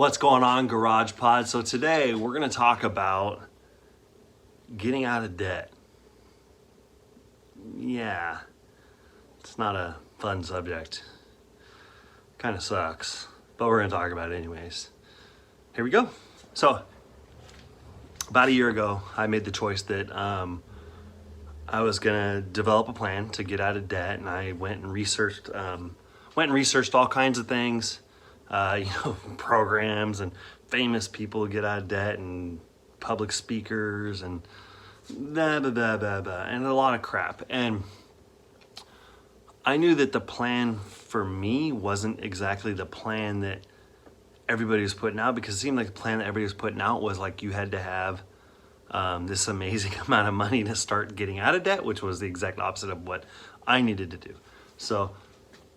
What's going on, Garage Pod? So today we're going to talk about getting out of debt. Yeah, it's not a fun subject. Kind of sucks, but we're going to talk about it anyways. Here we go. So about a year ago, I made the choice that I was going to develop a plan to get out of debt, and I went and researched all kinds of things. Programs and famous people get out of debt and public speakers and blah, blah, blah, blah, blah, and a lot of crap. And I knew that the plan for me wasn't exactly the plan that everybody was putting out, because it seemed like the plan that everybody was putting out was like you had to have this amazing amount of money to start getting out of debt, which was the exact opposite of what I needed to do. So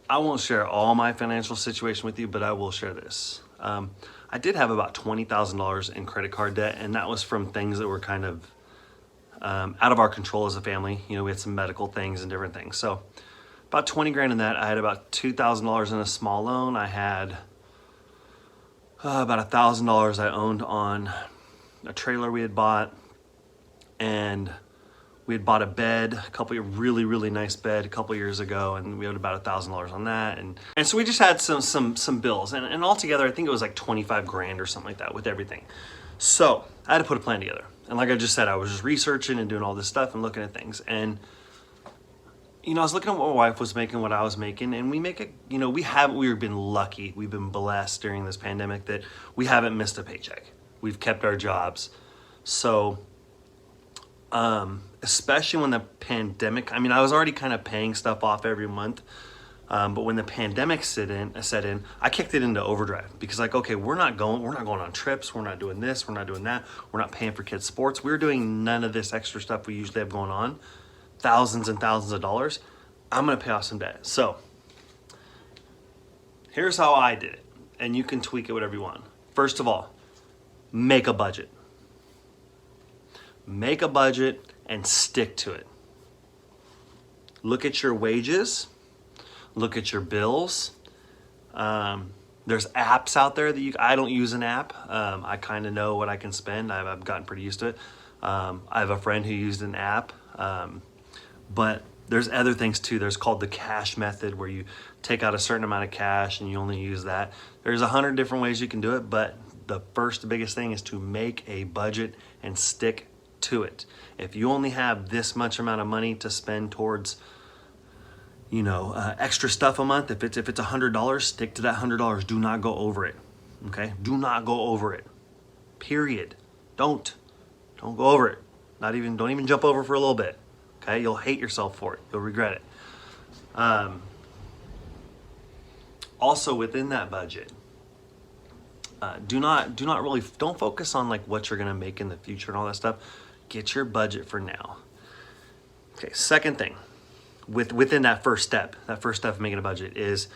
I won't share all my financial situation with you, but I will share this. I did have about $20,000 in credit card debt, and that was from things that were kind of out of our control as a family. You know, we had some medical things and different things. So about 20 grand in that. I had about $2,000 in a small loan. I had about $1,000 I owned on a trailer we had bought, and we had bought a bed, really nice bed a couple years ago, and we owed about $1,000 on that, and so we just had some bills, and altogether I think it was like 25 grand or something like that with everything. So I had to put a plan together, and like I just said, I was just researching and doing all this stuff and looking at things, and I was looking at what my wife was making, what I was making, and we make it. We've been lucky, we've been blessed during this pandemic that we haven't missed a paycheck. We've kept our jobs, so. Especially when the pandemic, I was already kind of paying stuff off every month. But when the pandemic set in, I kicked it into overdrive, because okay, we're not going on trips. We're not doing this. We're not doing that. We're not paying for kids' sports. We're doing none of this extra stuff we usually have going on. Thousands and thousands of dollars. I'm going to pay off some debt. So here's how I did it. And you can tweak it whatever you want. First of all, make a budget. Make a budget and stick to it. Look at your wages. Look at your bills. There's apps out there that I don't use an app. I kind of know what I can spend. I've gotten pretty used to it. I have a friend who used an app. But there's other things too. There's called the cash method, where you take out a certain amount of cash and you only use that. There's 100 different ways you can do it, but the biggest thing is to make a budget and stick to it. If you only have this much amount of money to spend towards extra stuff a month, if it's $100, stick to that $100. Do not go over it. Okay, do not go over it, period. Don't go over it. Don't even jump over for a little bit. Okay, you'll hate yourself for it. You'll regret it. Also within that budget, don't focus on like what you're gonna make in the future and all that stuff. Get your budget for now. Okay, second thing, within that first step of making a budget is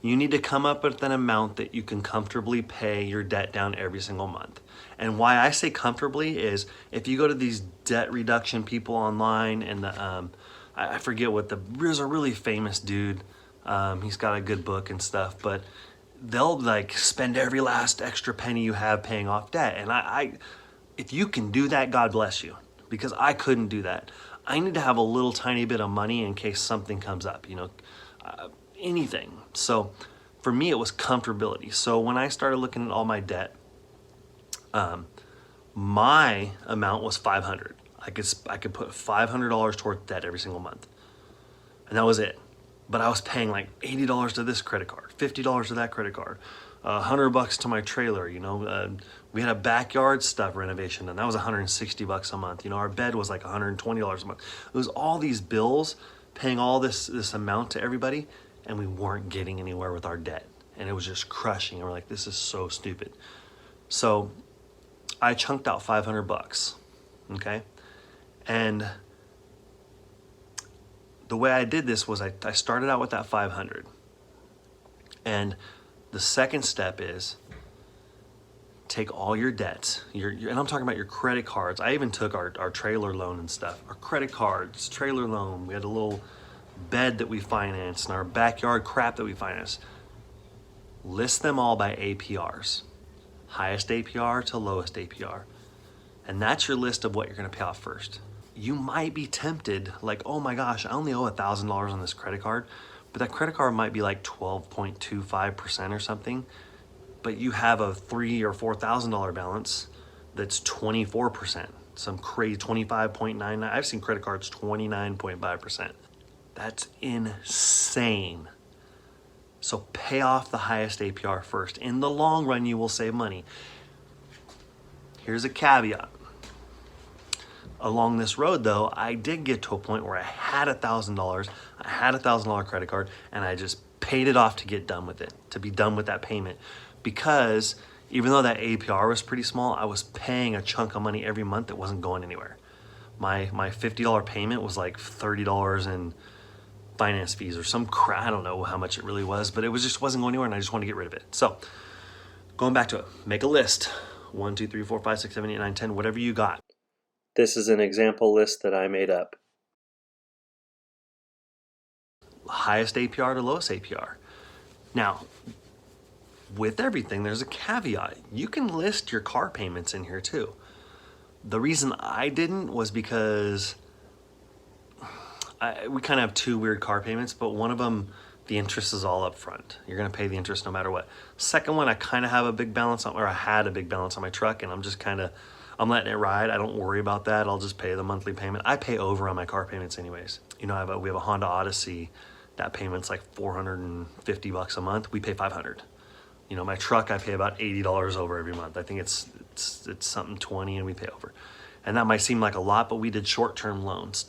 you need to come up with an amount that you can comfortably pay your debt down every single month. And why I say comfortably is, if you go to these debt reduction people online, and I forget there's a really famous dude, he's got a good book and stuff, but they'll like spend every last extra penny you have paying off debt. And if you can do that, God bless you, because I couldn't do that. I need to have a little tiny bit of money in case something comes up, anything. So for me, it was comfortability. So when I started looking at all my debt, my amount was $500. I could put $500 toward debt every single month, and that was it. But I was paying like $80 to this credit card, $50 to that credit card, $100 to my trailer. We had a backyard stuff renovation, and that was $160 a month. Our bed was like $120 a month. It was all these bills, paying all this amount to everybody, and we weren't getting anywhere with our debt, and it was just crushing. And we're like, this is so stupid. So I chunked out $500. Okay, and the way I did this was I started out with that 500. And the second step is take all your debts, and I'm talking about your credit cards. I even took our trailer loan and stuff, our credit cards, trailer loan. We had a little bed that we financed and our backyard crap that we financed. list them all by APRs, highest APR to lowest APR. And that's your list of what you're gonna pay off first. You might be tempted, like, oh my gosh, I only owe $1,000 on this credit card, but that credit card might be like 12.25% or something, but you have a $3,000 or $4,000 balance that's 24%, some crazy 25.99. I've seen credit cards 29.5%. That's insane. So pay off the highest APR first. In the long run, you will save money. Here's a caveat. Along this road though, I did get to a point where I had $1,000, I had a $1,000 credit card, and I just paid it off to get done with it, to be done with that payment. Because even though that APR was pretty small, I was paying a chunk of money every month that wasn't going anywhere. My $50 payment was like $30 in finance fees or some crap. I don't know how much it really was, but it was just wasn't going anywhere, and I just wanted to get rid of it. So going back to it, make a list. 1, 2, 3, 4, 5, 6, 7, 8, 9, 10, whatever you got. This is an example list that I made up. Highest APR to lowest APR. Now, with everything, there's a caveat. You can list your car payments in here too. The reason I didn't was because we kind of have two weird car payments, but one of them, the interest is all up front. You're gonna pay the interest no matter what. Second one, I kind of have a big balance on, or I had a big balance on my truck, and I'm letting it ride. I don't worry about that. I'll just pay the monthly payment. I pay over on my car payments anyways. You know, we have a Honda Odyssey. That payment's like $450 a month. We pay $500. You know, my truck, I pay about $80 over every month. I think it's something 20 and we pay over. And that might seem like a lot, but we did short-term loans.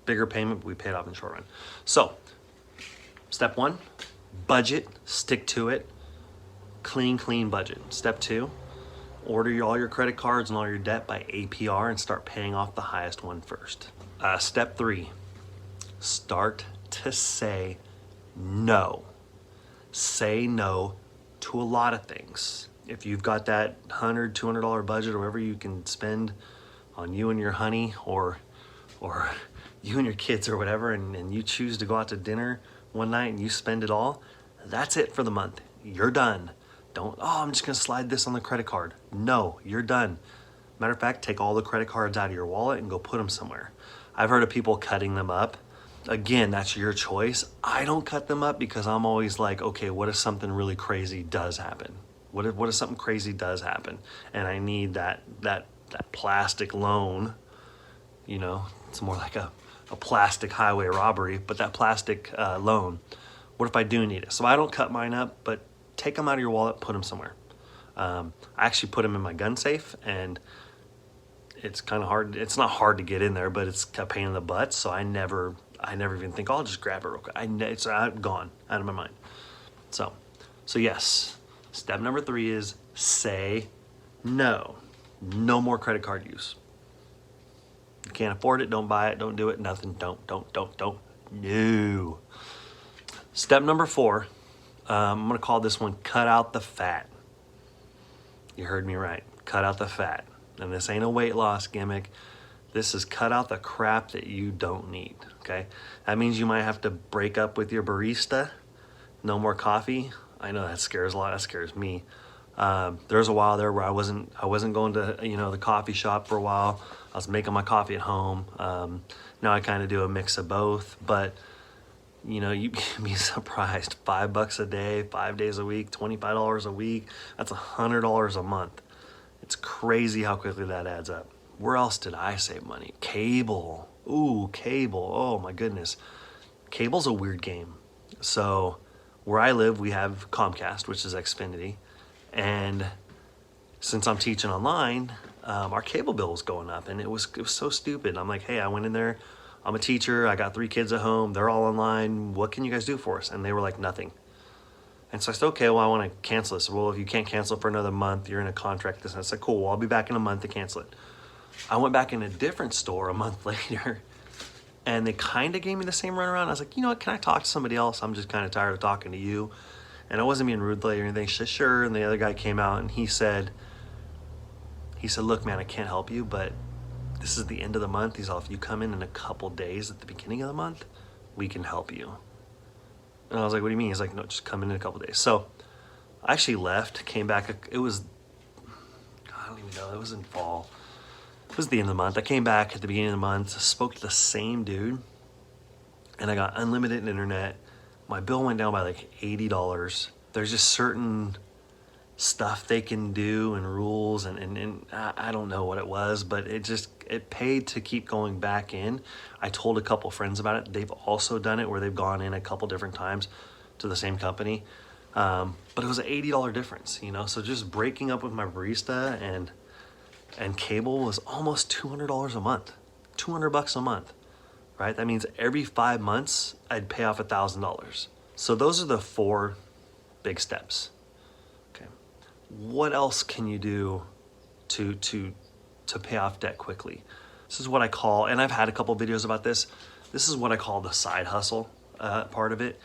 Bigger payment, but we paid off in the short run. So, step 1, budget, stick to it. Clean budget. Step 2, order all your credit cards and all your debt by APR and start paying off the highest one first. Step 3, start to say no. Say no to a lot of things. If you've got that $100, $200 budget or whatever you can spend on you and your honey or you and your kids or whatever, and you choose to go out to dinner one night and you spend it all, that's it for the month. You're done. Don't, I'm just gonna slide this on the credit card. No, you're done. Matter of fact, take all the credit cards out of your wallet and go put them somewhere. I've heard of people cutting them up. Again, that's your choice. I don't cut them up because I'm always like, okay, what if something really crazy does happen? What if something crazy does happen and I need that plastic loan? You know, it's more like a plastic highway robbery, but that plastic loan, what if I do need it? So I don't cut mine up, but take them out of your wallet, put them somewhere. I actually put them in my gun safe, and it's kind of hard. It's not hard to get in there, but it's a pain in the butt. So I never even think, I'll just grab it real quick. It's gone out of my mind. So yes, step number 3 is say no. No more credit card use. You can't afford it, don't buy it, don't do it, nothing, don't. No. Step number 4, I'm gonna call this one cut out the fat. You heard me right, cut out the fat. And this ain't a weight loss gimmick. This is cut out the crap that you don't need, okay? That means you might have to break up with your barista. No more coffee. I know that scares a lot, that scares me. There was a while there where I wasn't going to, the coffee shop for a while. I was making my coffee at home. Now I kind of do a mix of both, but you'd be surprised. $5 a day, 5 days a week, $25 a week. That's $100 a month. It's crazy how quickly that adds up. Where else did I save money? Cable. Ooh, cable. Oh my goodness. Cable's a weird game. So where I live, we have Comcast, which is Xfinity. And since I'm teaching online, our cable bill was going up, and it was so stupid. I'm like, hey, I went in there. I'm a teacher. I got 3 kids at home. They're all online. What can you guys do for us? And they were like, nothing. And so I said, okay, well, I want to cancel this. Well, if you can't cancel it for another month, you're in a contract. And I said, cool, well, I'll be back in a month to cancel it. I went back in a different store a month later, and they kind of gave me the same runaround. I was like, you know what, can I talk to somebody else? I'm just kind of tired of talking to you. And I wasn't being rude or anything. She said, sure. And the other guy came out, and he said, look, man, I can't help you, but this is the end of the month. He's all, if you come in a couple days at the beginning of the month, we can help you. And I was like, what do you mean? He's like, no, just come in a couple days. So I actually left, came back. It was, I don't even know, it was in fall. It was the end of the month. I came back at the beginning of the month, spoke to the same dude, and I got unlimited internet. My bill went down by like $80. There's just certain stuff they can do and rules, and I don't know what it was, but it paid to keep going back in. I told a couple friends about it. They've also done it where they've gone in a couple different times to the same company. But it was an $80 difference, you know? So just breaking up with my barista and cable was almost $200 a month, $200 a month, right? That means every 5 months I'd pay off $1,000. So those are the 4 big steps. Okay. What else can you do to pay off debt quickly? This is what I call, and I've had a couple videos about this. This is what I call the side hustle part of it.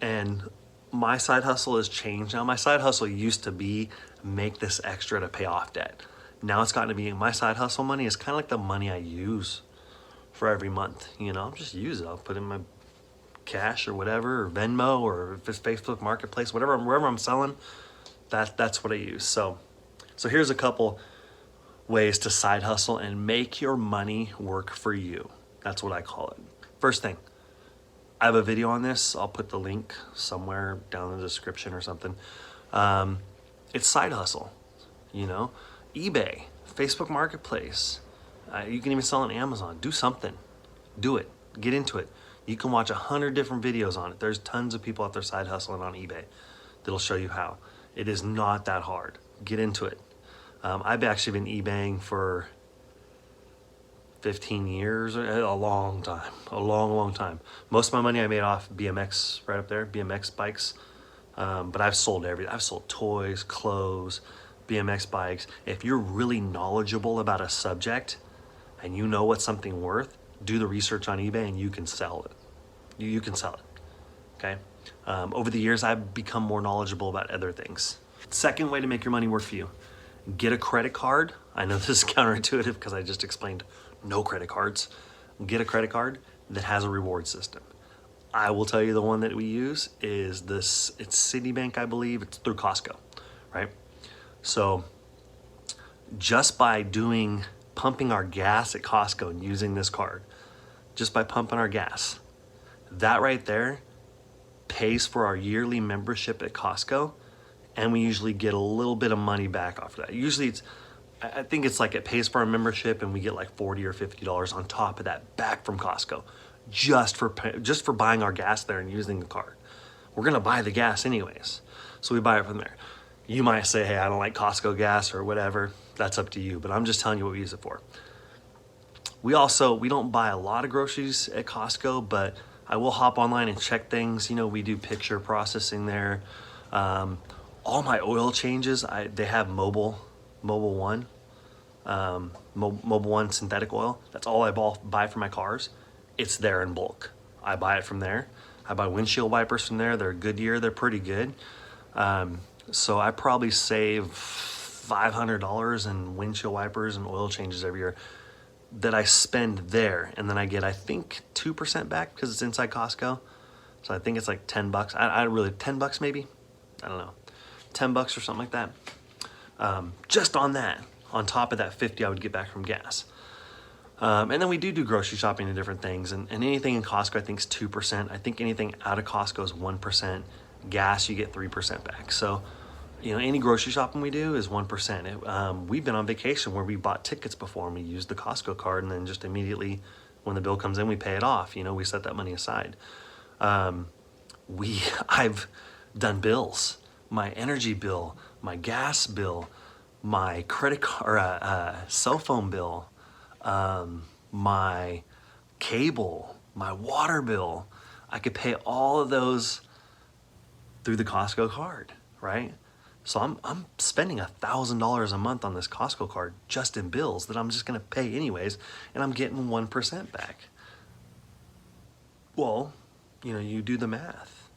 And my side hustle has changed now. My side hustle used to be make this extra to pay off debt. Now it's gotten to be, my side hustle money is kind of like the money I use for every month. You know, I'll just use it. I'll put in my cash or whatever, or Venmo, or if it's Facebook Marketplace, whatever, wherever I'm selling, that's what I use. So here's a couple ways to side hustle and make your money work for you. That's what I call it. First thing, I have a video on this. I'll put the link somewhere down in the description or something. It's side hustle, you know, eBay, Facebook Marketplace. You can even sell on Amazon. Do something. Do it. Get into it. You can watch 100 different videos on it. There's tons of people out there side hustling on eBay that'll show you how. It is not that hard. Get into it. I've actually been eBaying for 15 years, a long time, a long time. Most of my money I made off BMX, right up there, BMX bikes. But I've sold everything. I've sold toys, clothes, BMX bikes. If you're really knowledgeable about a subject and you know what's something worth, do the research on eBay and you can sell it. You can sell it, okay? Over the years, I've become more knowledgeable about other things. Second way to make your money work for you, get a credit card. I know this is counterintuitive because I just explained no credit cards. Get a credit card that has a reward system. I will tell you the one that we use is this, it's Citibank, I believe. It's through Costco, right? So just by pumping our gas at Costco and using this card, just by pumping our gas, that right there pays for our yearly membership at Costco, and we usually get a little bit of money back off of that. Usually I think it's like it pays for our membership and we get like $40 or $50 on top of that back from Costco, just for buying our gas there and using the card. We're gonna buy the gas anyways, so we buy it from there. You might say, hey, I don't like Costco gas or whatever. That's up to you, but I'm just telling you what we use it for. We don't buy a lot of groceries at Costco, but I will hop online and check things. You know, we do picture processing there. All my oil changes, they have Mobil One, Mobil One synthetic oil. That's all I buy for my cars. It's there in bulk. I buy it from there. I buy windshield wipers from there. They're Goodyear. They're pretty good. So I probably save $500 in windshield wipers and oil changes every year that I spend there. And then I get, I think, 2% back because it's inside Costco. So I think it's like $10. I really, $10 maybe? I don't know. $10 or something like that. Just on that, on top of that 50 I would get back from gas. And then we do grocery shopping and different things. And anything in Costco, I think, is 2%. I think anything out of Costco is 1%. Gas, you get 3% back. So, you know, any grocery shopping we do is 1%. We've been on vacation where we bought tickets before and we used the Costco card, and then just immediately when the bill comes in, we pay it off. You know, we set that money aside. I've done bills, my energy bill, my gas bill, my credit card, cell phone bill, my cable, my water bill. I could pay all of those through the Costco card, right? So I'm spending $1,000 a month on this Costco card just in bills that I'm just gonna pay anyways, and I'm getting 1% back. Well, you know, you do the math.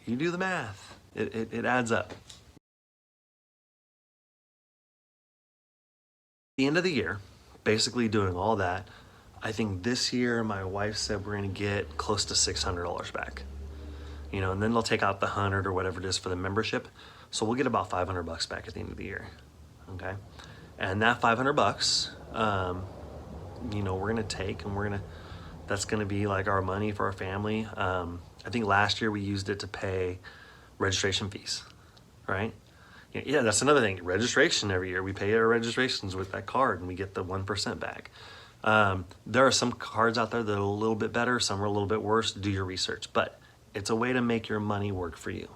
You do the math. It adds up. At the end of the year, basically doing all that, I think this year my wife said we're gonna get close to $600 back. and then they'll take out the 100 or whatever it is for the membership. So we'll get about $500 back at the end of the year. Okay. And that $500, we're going to take, and that's going to be like our money for our family. I think last year we used it to pay registration fees, right? Yeah, that's another thing. Registration every year. We pay our registrations with that card and we get the 1% back. There are some cards out there that are a little bit better. Some are a little bit worse. Do your research. But it's a way to make your money work for you.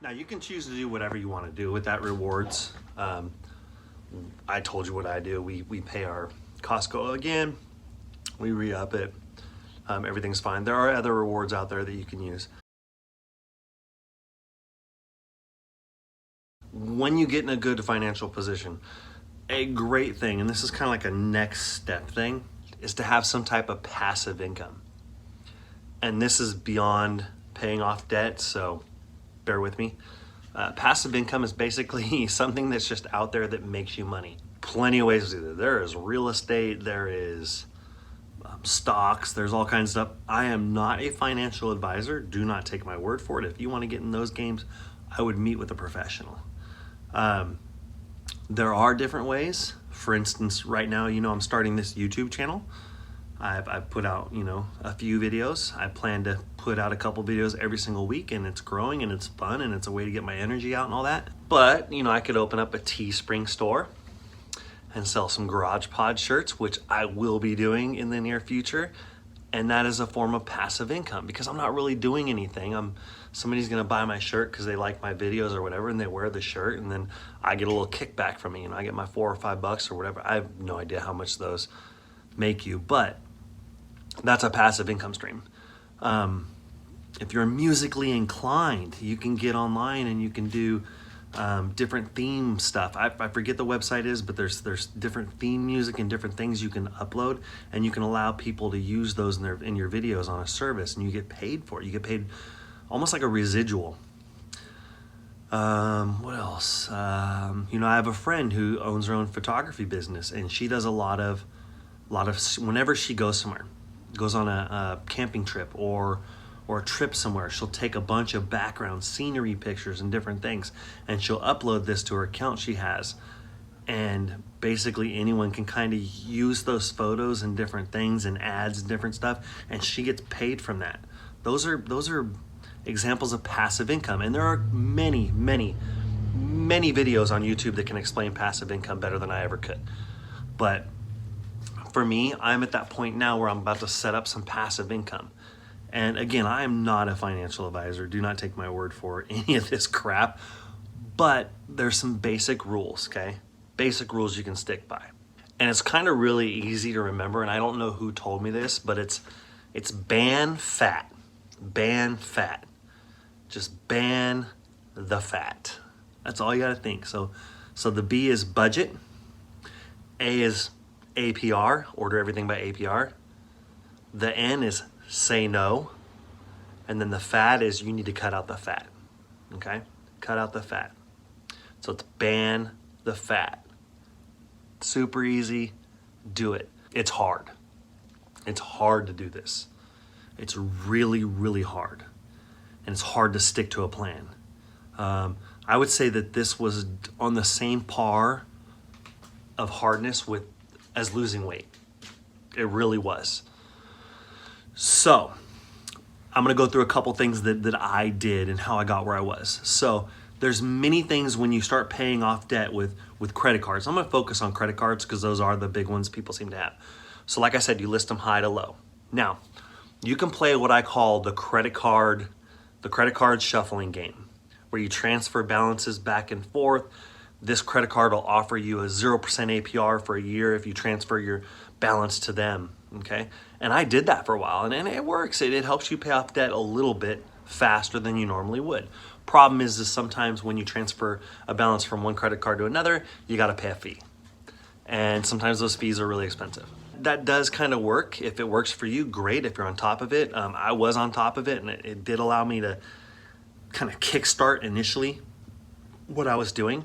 Now, you can choose to do whatever you want to do with that rewards. I told you what I do. We pay our Costco again. We re-up it. Everything's fine. There are other rewards out there that you can use. When you get in a good financial position, a great thing, and this is kind of like a next step thing, is to have some type of passive income. And this is beyond paying off debt, so bear with me. Passive income is basically something that's just out there that makes you money. Plenty of ways to do that. There is real estate, there is stocks, there's all kinds of stuff. I am not a financial advisor. Do not take my word for it. If you want to get in those games, I would meet with a professional. There are different ways. For instance, right now, I'm starting this YouTube channel. I've put out, a few videos. I plan to put out a couple videos every single week, and it's growing and it's fun and it's a way to get my energy out and all that. But, I could open up a Teespring store and sell some Garage Pod shirts, which I will be doing in the near future. And that is a form of passive income because I'm not really doing anything. Somebody's gonna buy my shirt because they like my videos or whatever, and they wear the shirt, and then I get a little kickback from it. I get my $4 or $5 or whatever. I have no idea how much those make you, but that's a passive income stream. If you're musically inclined, you can get online and you can do different theme stuff. I forget the website is, but there's different theme music and different things you can upload, and you can allow people to use those in your videos on a service, and you get paid for it. You get paid almost like a residual. What else? I have a friend who owns her own photography business, and she does a lot of whenever she goes somewhere, goes on a camping trip or a trip somewhere, she'll take a bunch of background scenery pictures and different things, and she'll upload this to her account she has. And basically anyone can kind of use those photos and different things and ads and different stuff, and she gets paid from that. Those are examples of passive income. And there are many, many, many videos on YouTube that can explain passive income better than I ever could. But for me, I'm at that point now where I'm about to set up some passive income. And again, I am not a financial advisor. Do not take my word for any of this crap. But there's some basic rules, okay? Basic rules you can stick by. And it's kind of really easy to remember, and I don't know who told me this, but it's ban fat. Ban fat. Just ban the fat. That's all you got to think. So the B is budget. A is APR, order everything by APR. The N is say no. And then the fat is you need to cut out the fat. Okay? Cut out the fat. So it's ban the fat. Super easy. Do it. It's hard. It's hard to do this. It's really, really hard. And it's hard to stick to a plan. I would say that this was on the same par of hardness as losing weight. It really was. So I'm going to go through a couple things that I did and how I got where I was. So there's many things when you start paying off debt with credit cards. I'm going to focus on credit cards because those are the big ones people seem to have. So like I said, you list them high to low. Now, you can play what I call the credit card shuffling game, where you transfer balances back and forth. This credit card will offer you a 0% APR for a year if you transfer your balance to them, okay? And I did that for a while, and it works. It helps you pay off debt a little bit faster than you normally would. Problem is sometimes when you transfer a balance from one credit card to another, you got to pay a fee. And sometimes those fees are really expensive. That does kind of work. If it works for you, great. If you're on top of it, I was on top of it, and it did allow me to kind of kickstart initially what I was doing.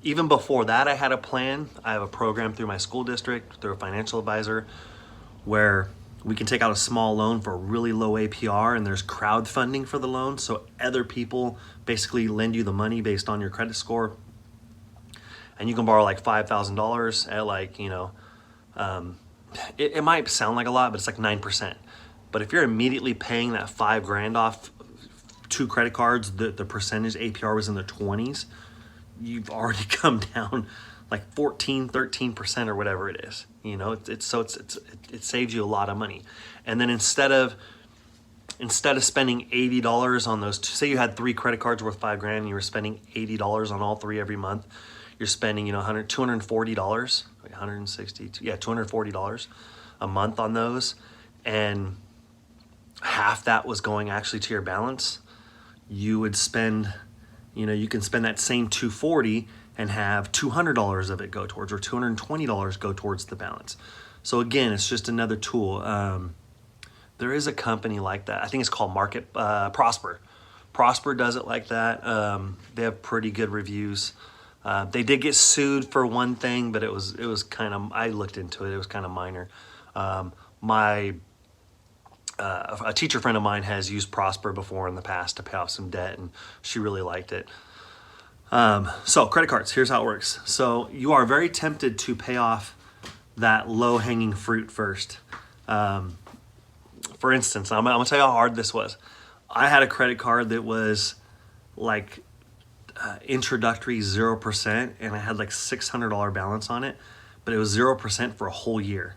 Even before that, I had a plan. I have a program through my school district, through a financial advisor, where We can take out a small loan for a really low APR, and there's crowdfunding for the loan. So other people basically lend you the money based on your credit score. And you can borrow like $5,000 at like, it might sound like a lot, but it's like 9%. But if you're immediately paying that $5,000 off 2 credit cards, the percentage APR was in the 20s, you've already come down like 13% or whatever it is. It saves you a lot of money. And then instead of spending $80 on those say you had 3 credit cards worth $5,000 and you were spending $80 on all 3 every month, you're spending $240, $240 a month on those, and half that was going actually to your balance. You would spend, you can spend that same $240 and have $200 of it go towards, or $220 go towards the balance. So again, it's just another tool. There is a company like that. I think it's called Prosper. Prosper does it like that. They have pretty good reviews. They did get sued for one thing, but it was kind of, I looked into it. It was kind of minor. A teacher friend of mine has used Prosper before in the past to pay off some debt, and she really liked it. So credit cards, here's how it works. So you are very tempted to pay off that low-hanging fruit first. For instance, I'm gonna tell you how hard this was. I had a credit card that was like introductory 0%, and I had like $600 balance on it, but it was 0% for a whole year.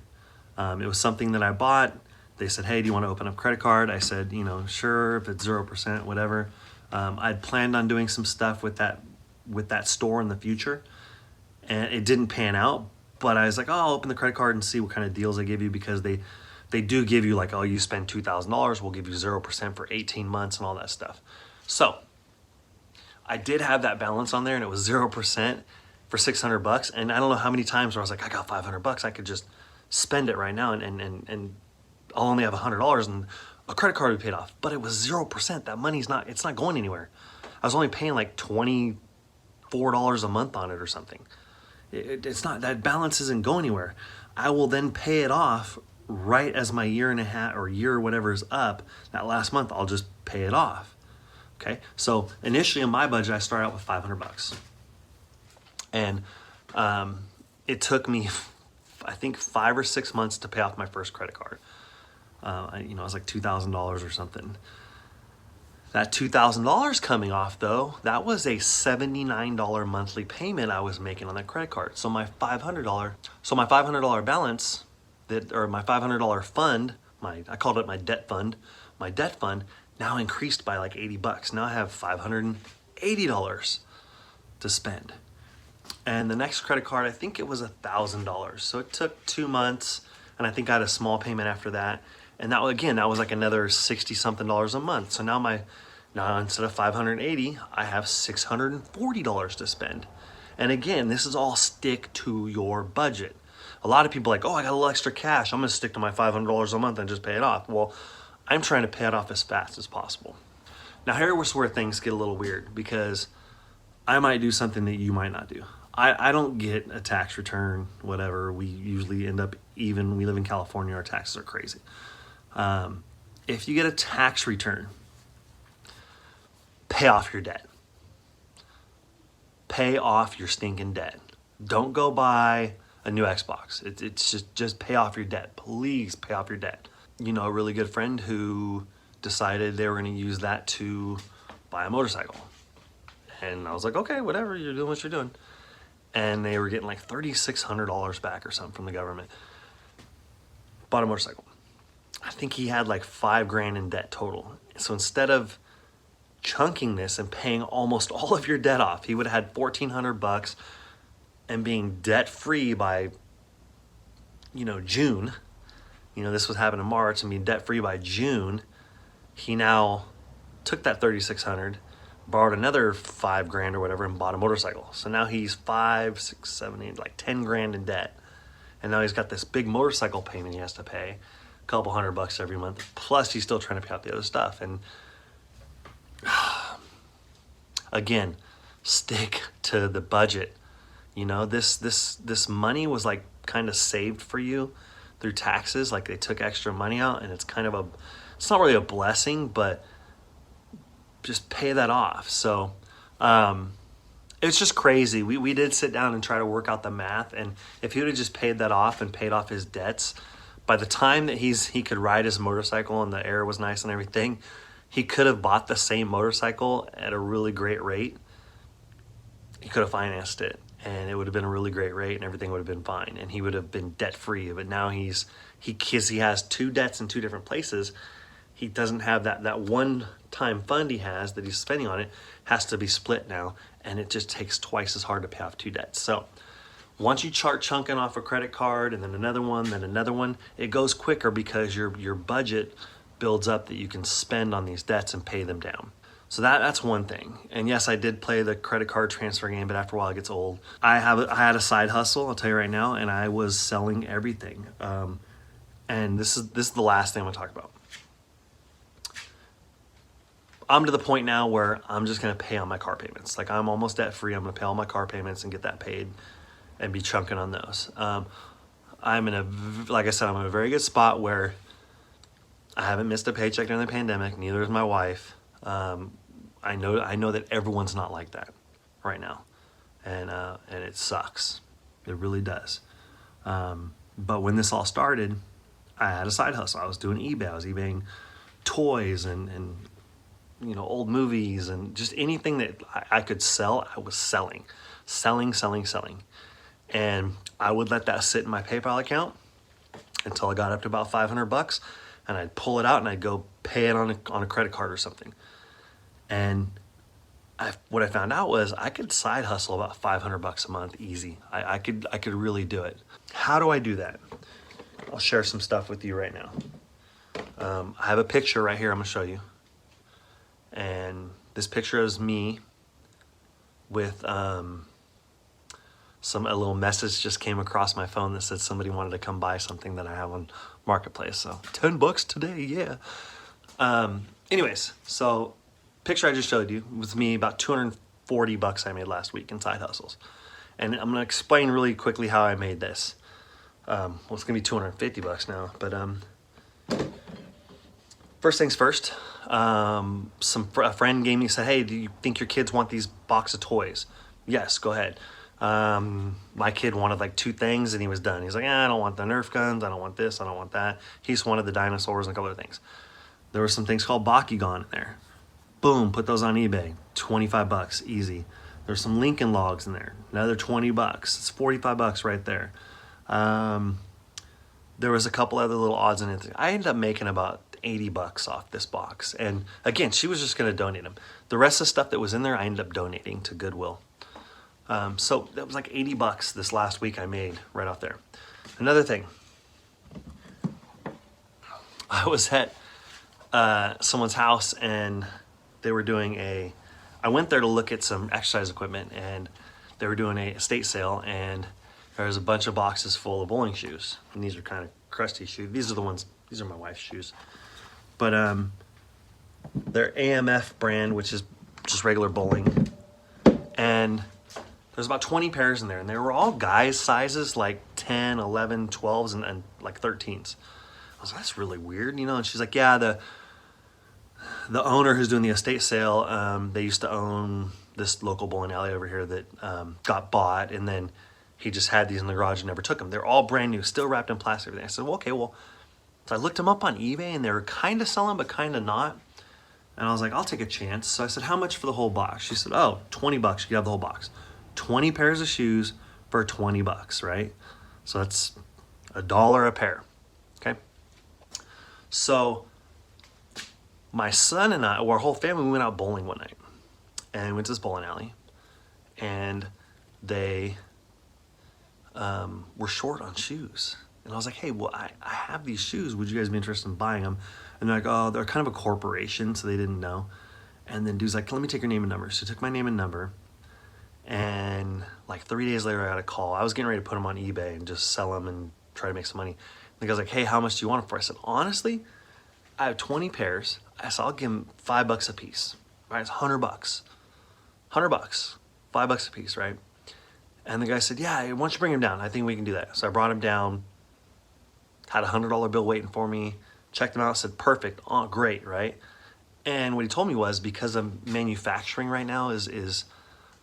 It was something that I bought. They said, hey, do you want to open up a credit card? I said, sure, if it's 0%, whatever. I'd planned on doing some stuff with that store in the future, and it didn't pan out. But I was like, I'll open the credit card and see what kind of deals they give you, because they do give you like, you spend $2,000, we'll give you 0% for 18 months and all that stuff. So I did have that balance on there, and it was 0% for $600. And I don't know how many times where I was like, I got $500, I could just spend it right now, and I'll only have $100 and a credit card would be paid off. But it was 0%. That money's it's not going anywhere. I was only paying like $24 a month on it or something. It's not, that balance isn't going anywhere. I will then pay it off right as my year and a half or year or whatever is up. That last month, I'll just pay it off. Okay. So initially in my budget, I started out with $500, and it took me, I think, 5 or 6 months to pay off my first credit card. It was like $2,000 or something. That $2,000 coming off, though, that was a $79 monthly payment I was making on that credit card. So my $500 balance, my $500 fund, I called it my debt fund. My debt fund now increased by like $80. Now I have $580 to spend. And the next credit card, I think it was $1,000. So it took 2 months, and I think I had a small payment after that. And that was like another $60-something a month. So now instead of $580, I have $640 to spend. And again, this is all stick to your budget. A lot of people are like, I got a little extra cash, I'm gonna stick to my $500 a month and just pay it off. Well, I'm trying to pay it off as fast as possible. Now here's where things get a little weird, because I might do something that you might not do. I don't get a tax return, whatever. We usually end up even. We live in California, our taxes are crazy. If you get a tax return, pay off your debt. Pay off your stinking debt. Don't go buy a new Xbox. It's just pay off your debt. Please pay off your debt. A really good friend who decided they were going to use that to buy a motorcycle. And I was like, okay, whatever, you're doing what you're doing. And they were getting like $3,600 back or something from the government. Bought a motorcycle. I think he had like $5,000 in debt total. So instead of chunking this and paying almost all of your debt off, he would have had $1,400 and being debt free by, June. This was happening in March, and being debt free by June. He now took that $3,600, borrowed another $5,000 or whatever, and bought a motorcycle. So now he's 5, 6, 7, 8, like $10,000 in debt. And now he's got this big motorcycle payment he has to pay, a couple $100 every month. Plus he's still trying to pay out the other stuff. And again, stick to the budget. This money was like kind of saved for you. through taxes. Like they took extra money out, and it's kind of it's not really a blessing, but just pay that off. So it's just crazy. We did sit down and try to work out the math, and if he would have just paid that off and paid off his debts, by the time that he could ride his motorcycle and the air was nice and everything, he could have bought the same motorcycle at a really great rate. He could have financed it, and it would have been a really great rate, and everything would have been fine, and he would have been debt free. But now he has two debts in two different places. He doesn't have that one time fund he has that he's spending on it, has to be split now, and it just takes twice as hard to pay off two debts. So once you start chunking off a credit card and then another one, it goes quicker because your budget builds up that you can spend on these debts and pay them down. So that's one thing. And yes, I did play the credit card transfer game, but after a while it gets old. I had a side hustle, I'll tell you right now, and I was selling everything. And this is the last thing I'm gonna talk about. I'm to the point now where I'm just gonna pay on my car payments. Like I'm almost debt free. I'm gonna pay all my car payments and get that paid and be chunking on those. Like I said, I'm in a very good spot where I haven't missed a paycheck during the pandemic. Neither has my wife. I know that everyone's not like that right now, and it sucks. It really does. But when this all started, I had a side hustle. I was doing eBay. I was eBaying toys and old movies and just anything that I could sell. I was selling. And I would let that sit in my PayPal account until I got up to about $500, and I'd pull it out and I'd go pay it on a credit card or something. And what I found out was I could side hustle about $500 a month easy. I could really do it. How do I do that? I'll share some stuff with you right now. I have a picture right here I'm gonna show you. And this picture is me with a little message just came across my phone that said somebody wanted to come buy something that I have on Marketplace. So $10 today, yeah. Anyways, so picture I just showed you was me, about $240 I made last week in side hustles. And I'm gonna explain really quickly how I made this. Well, it's gonna be $250 now, but first things first, a friend gave me, said, hey, do you think your kids want these box of toys? Yes, go ahead. My kid wanted like two things and he was done. He's like, I don't want the Nerf guns. I don't want this. I don't want that. He just wanted the dinosaurs and a couple other things. There were some things called Bakugan in there. Boom, put those on eBay. $25, easy. There's some Lincoln Logs in there. Another $20. It's $45 right there. There was a couple other little odds and ends. I ended up making about $80 off this box. And again, she was just going to donate them. The rest of the stuff that was in there, I ended up donating to Goodwill. So that was like $80 this last week I made right off there. Another thing, I was at someone's house and they were doing I went there to look at some exercise equipment, and they were doing a estate sale, and there was a bunch of boxes full of bowling shoes. And these are kind of crusty shoes. These are my wife's shoes. But they're AMF brand, which is just regular bowling. And there's about 20 pairs in there, and they were all guys' sizes, like 10, 11, 12s, and like 13s. I was like, that's really weird, and she's like, yeah, the owner who's doing the estate sale, they used to own this local bowling alley over here that got bought, and then he just had these in the garage and never took them. They're all brand new, still wrapped in plastic, everything. I said, well, okay, so I looked them up on eBay, and they were kind of selling, but kind of not. And I was like, I'll take a chance. So I said, how much for the whole box? She said, oh, $20, you can have the whole box. 20 pairs of shoes for $20, right? So that's $1 a pair, okay? So my son and I, our whole family, we went out bowling one night, and we went to this bowling alley, and they were short on shoes. And I was like, hey, well, I have these shoes. Would you guys be interested in buying them? And they're like, oh, they're kind of a corporation, so they didn't know. And then dude's like, let me take your name and number. So he took my name and number. And like 3 days later, I got a call. I was getting ready to put them on eBay and just sell them and try to make some money. And the guy's like, hey, how much do you want them for? I said, honestly, I have 20 pairs. I said, I'll give them $5 a piece. Right? It's $100. $100. $5 a piece, right? And the guy said, yeah, why don't you bring him down? I think we can do that. So I brought him down, had a $100 bill waiting for me. Checked them out, said perfect, oh great, right? And what he told me was because of manufacturing right now is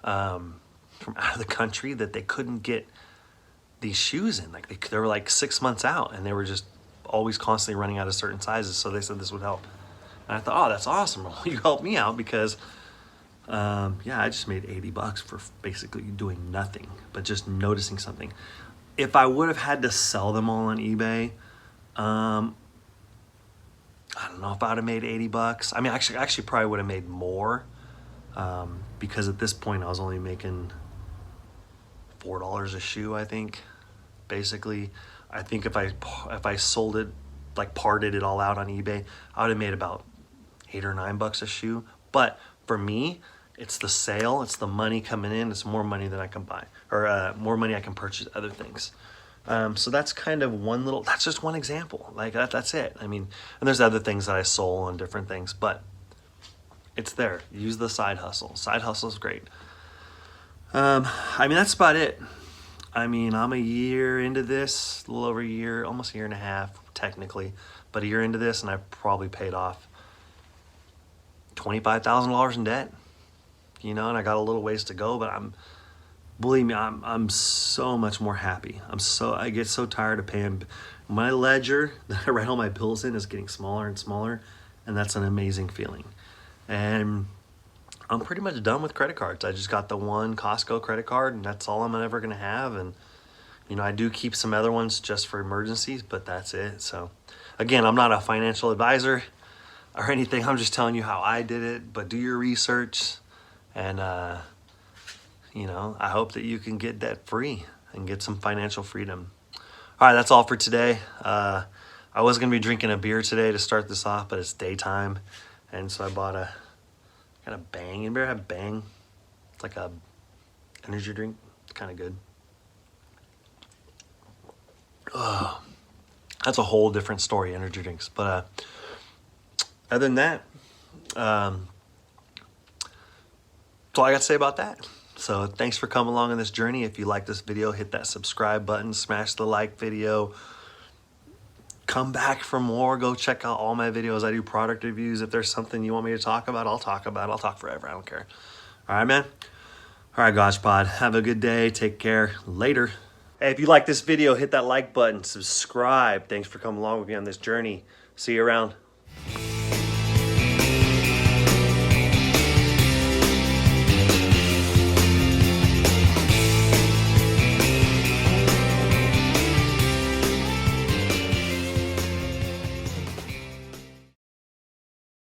from out of the country, that they couldn't get these shoes in. Like they were like 6 months out, and they were just always constantly running out of certain sizes. So they said this would help. And I thought, oh, that's awesome. Well, you helped me out because, yeah, I just made $80 for basically doing nothing, but just noticing something. If I would have had to sell them all on eBay, I don't know if I would have made $80. I mean, actually probably would have made more, because at this point I was only making $4 a shoe, I think. Basically, I think if I sold it, like parted it all out on eBay, I would have made about $8 or $9 a shoe. But for me, it's the sale, it's the money coming in, it's more money than I can buy, or more money I can purchase other things. So that's kind of that's just one example. Like that's it. I mean, and there's other things that I sold on different things, but it's there. Use the side hustle. Side hustle is great. I mean, that's about it. I mean, I'm a year into this, a little over a year, almost a year and a half, technically, but a year into this, and I've probably paid off $25,000 in debt, you know, and I got a little ways to go, but believe me, I'm so much more happy. I get so tired of paying. My ledger that I write all my bills in is getting smaller and smaller, and that's an amazing feeling. And I'm pretty much done with credit cards. I just got the one Costco credit card, and that's all I'm ever gonna have. And you know, I do keep some other ones just for emergencies, but that's it. So again, I'm not a financial advisor or anything. I'm just telling you how I did it, but do your research. And you know, I hope that you can get debt free and get some financial freedom. All right, that's all for today. I was gonna be drinking a beer today to start this off, but it's daytime, and so I bought a Bang. Anybody have Bang? It's like a energy drink. It's kind of good. Oh, that's a whole different story, energy drinks. But other than that, that's all I got to say about that. So thanks for coming along on this journey. If you like this video, hit that subscribe button, smash the like video. Come back for more. Go check out all my videos. I do product reviews. If there's something you want me to talk about, I'll talk about it. I'll talk forever. I don't care. All right, man. All right, Gosh Pod. Have a good day. Take care. Later. Hey, if you like this video, hit that like button. Subscribe. Thanks for coming along with me on this journey. See you around.